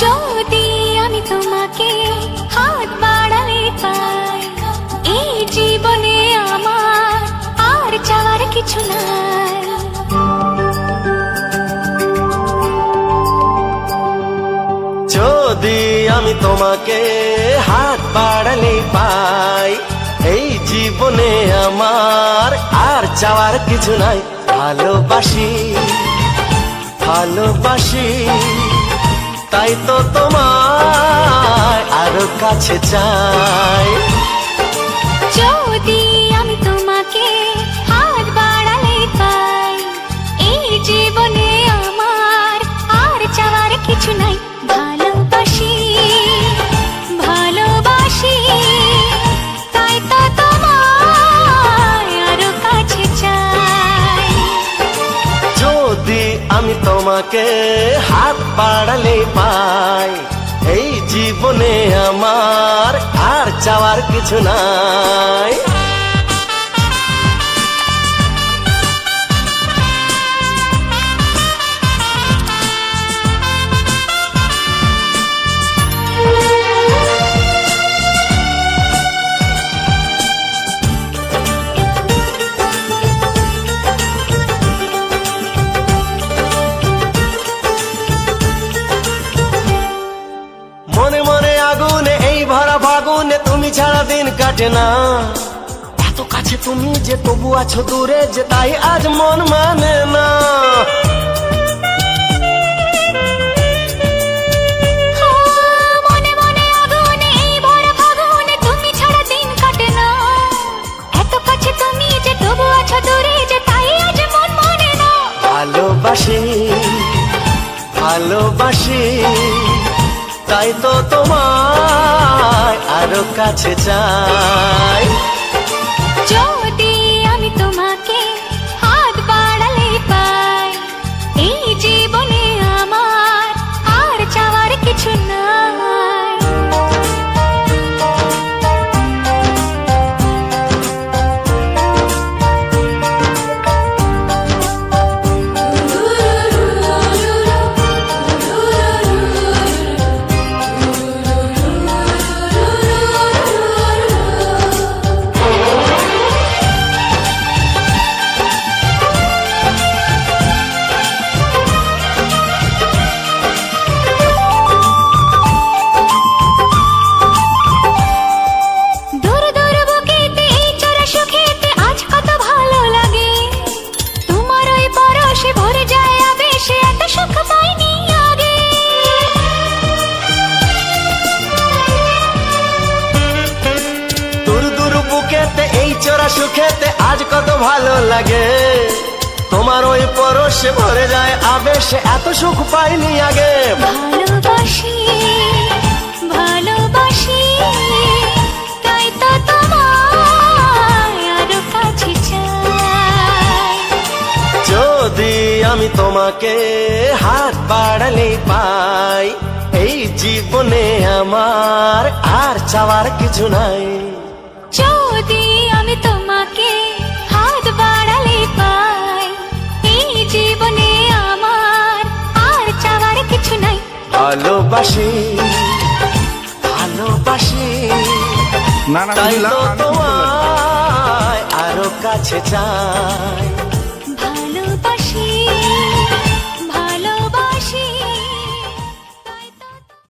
যদি আমি তোমাকে হাত বাড়ালে পাই, এই জীবনে আমার আর চাওয়ার কিছু নাই। যদি আমি তোমাকে হাত বাড়ালে পাই, এই জীবনে আমার আর চাওয়ার কিছু নাই। ভালোবাসি ভালোবাসি, তাই তো তোমায় আরো কাছে চাই। যদি আমি তোমাকে হাত বাড়ালে পাই, এই জীবনে আমার আর চাওয়ার কিছু নাই। ভালোবাসি ভালোবাসি, তাই তো তোমায় আরো কাছে চাই। যদি আমি তোমাকে হাত বাড়ালে পাই, এই জীবনে আমার আর চাওয়ার কিছু নাই। মনে মনে আগুনে এই ভরা ফাগুনে তুমি ছাড়া দিন কাটে না। এত কাছে তুমি যে তবু আছো দূরে, যে তাই আজ মন মানে না। মনে মনে আগুনে এই ভরা ফাগুনে তুমি ছাড়া দিন কাটে না। এত কাছে তুমি যে তবু আছো দূরে, যে তাই আজ মন মানে না। ভালোবাসি ভালোবাসি, তাই তো তোমায় আরো কাছে চাই। যদি আমি তোমাকে হাত বাড়ালে পাই, এই জীবনে আমার আর চাওয়ার কিছু নাই। এই চোরা সুখেতে আজ কত ভালো লাগে, তোমার ওই পরশে ভরে যায় আবেশে, এত সুখ পাইনি আগে। ভালোবাসি ভালোবাসি, তাই তো তোমায় আরো কাছে চাই। যদি আমি তোমাকে হাত বাড়ালে পাই, এই জীবনে আমার আর চাওয়ার কিছু নাই। যদি আমি তোমাকে হাত বাড়ালে পাই, এই জীবনে আমার আর চাওয়ার কিছু নাই। ভালোবাসি ভালোবাসি, তাই তো তোমায় আরো কাছে চাই।